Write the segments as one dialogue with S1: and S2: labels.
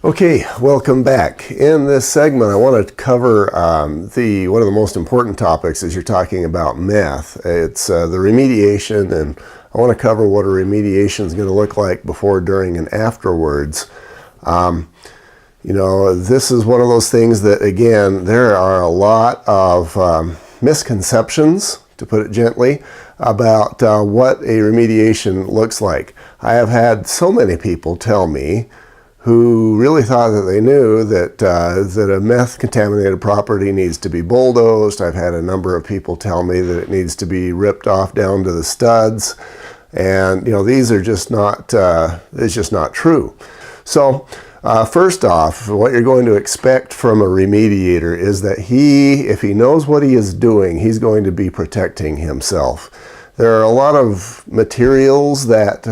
S1: Okay, welcome back. In this segment, I want to cover one of the most important topics as you're talking about meth. It's the remediation, and I want to cover what a remediation is going to look like before, during, and afterwards. This is one of those things that, again, there are a lot of misconceptions, to put it gently, about what a remediation looks like. I have had so many people tell me who really thought that they knew that a meth contaminated property needs to be bulldozed. I've had a number of people tell me that it needs to be ripped off down to the studs, and these are just not it's just not true. So first off, what you're going to expect from a remediator is that if he knows what he is doing, he's going to be protecting himself. There are a lot of materials that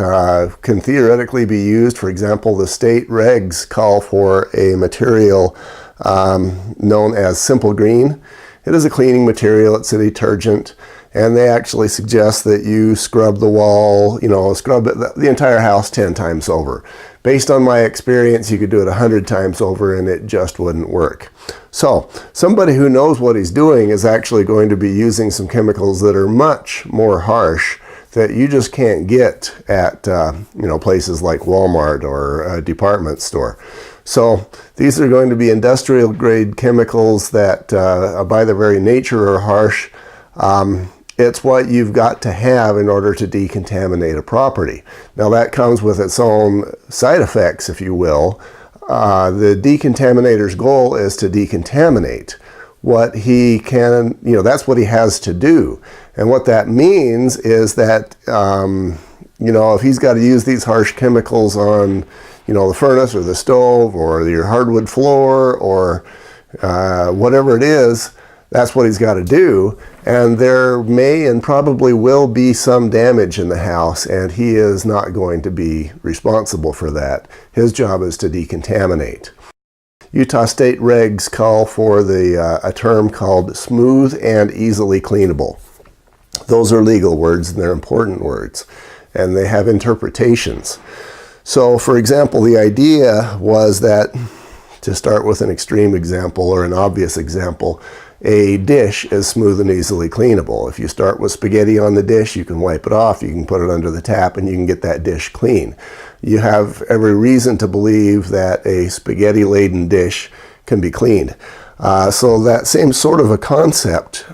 S1: can theoretically be used. For example, the state regs call for a material known as Simple Green. It is a cleaning material, it's a detergent, and they actually suggest that you scrub the wall, scrub the entire house 10 times over. Based on my experience, you could do it 100 times over and it just wouldn't work. So somebody who knows what he's doing is actually going to be using some chemicals that are much more harsh that you just can't get at places like Walmart or a department store. So these are going to be industrial grade chemicals that by their very nature are harsh. It's what you've got to have in order to decontaminate a property. Now that comes with its own side effects, if you will. The decontaminator's goal is to decontaminate. What he can, that's what he has to do. And what that means is that, if he's got to use these harsh chemicals on, the furnace or the stove or your hardwood floor or whatever it is, that's what he's got to do. And there may and probably will be some damage in the house, and he is not going to be responsible for that. His job is to decontaminate. Utah state regs call for a term called smooth and easily cleanable. Those are legal words, and they're important words, and they have interpretations. So, for example, the idea was that, to start with an extreme example or an obvious example, a dish is smooth and easily cleanable. If you start with spaghetti on the dish, you can wipe it off, you can put it under the tap, and you can get that dish clean. You have every reason to believe that a spaghetti-laden dish can be cleaned. So that same sort of a concept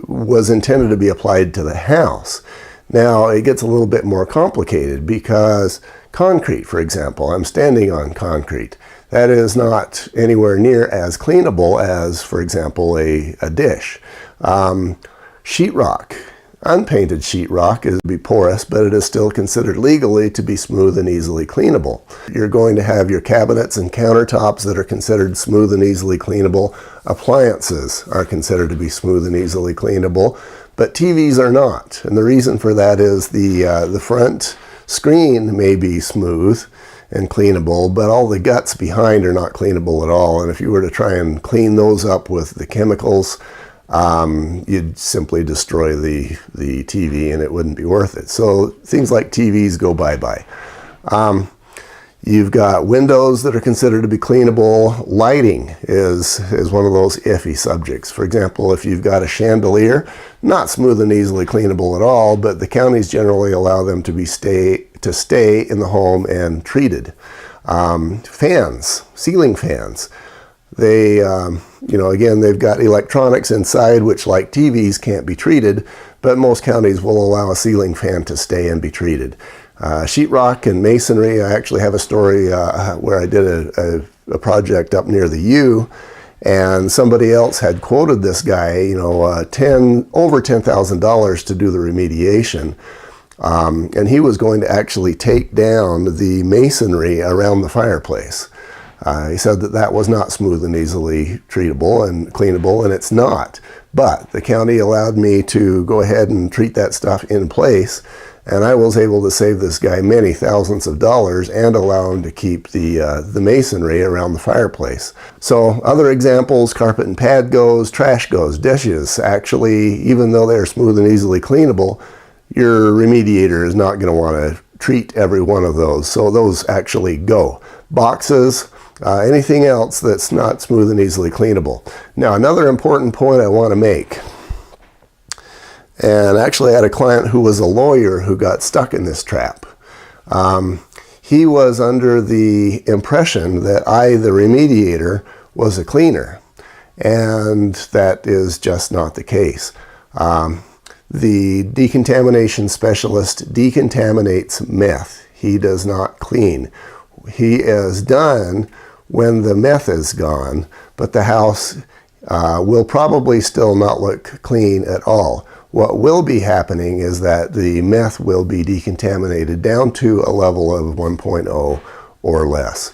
S1: was intended to be applied to the house. Now, it gets a little bit more complicated because concrete, for example, I'm standing on concrete. That is not anywhere near as cleanable as, for example, a dish. Sheetrock, unpainted sheetrock, is be porous, but it is still considered legally to be smooth and easily cleanable. You're going to have your cabinets and countertops that are considered smooth and easily cleanable. Appliances are considered to be smooth and easily cleanable, but TVs are not. And the reason for that is the front screen may be smooth and cleanable, but all the guts behind are not cleanable at all. And if you were to try and clean those up with the chemicals, you'd simply destroy the TV and it wouldn't be worth it. So things like TVs go bye-bye. You've got windows that are considered to be cleanable. Lighting is one of those iffy subjects. For example, if you've got a chandelier, not smooth and easily cleanable at all, but the counties generally allow them to stay in the home and treated. Fans, ceiling fans, they, again, they've got electronics inside, which, like TVs, can't be treated, but most counties will allow a ceiling fan to stay and be treated. Sheetrock and masonry, I actually have a story where I did a project up near the U, and somebody else had quoted this guy, over $10,000 to do the remediation. And he was going to actually take down the masonry around the fireplace. He said that was not smooth and easily treatable and cleanable, and it's not. But the county allowed me to go ahead and treat that stuff in place, and I was able to save this guy many thousands of dollars and allow him to keep the masonry around the fireplace. So other examples, carpet and pad goes, trash goes, dishes. Actually, even though they're smooth and easily cleanable, your remediator is not going to want to treat every one of those. So those actually go. Boxes, anything else that's not smooth and easily cleanable. Now, another important point I want to make, and actually I had a client who was a lawyer who got stuck in this trap. He was under the impression that I, the remediator, was a cleaner, and that is just not the case. The decontamination specialist decontaminates meth. He does not clean. He is done when the meth is gone, but the house will probably still not look clean at all. What will be happening is that the meth will be decontaminated down to a level of 1.0 or less.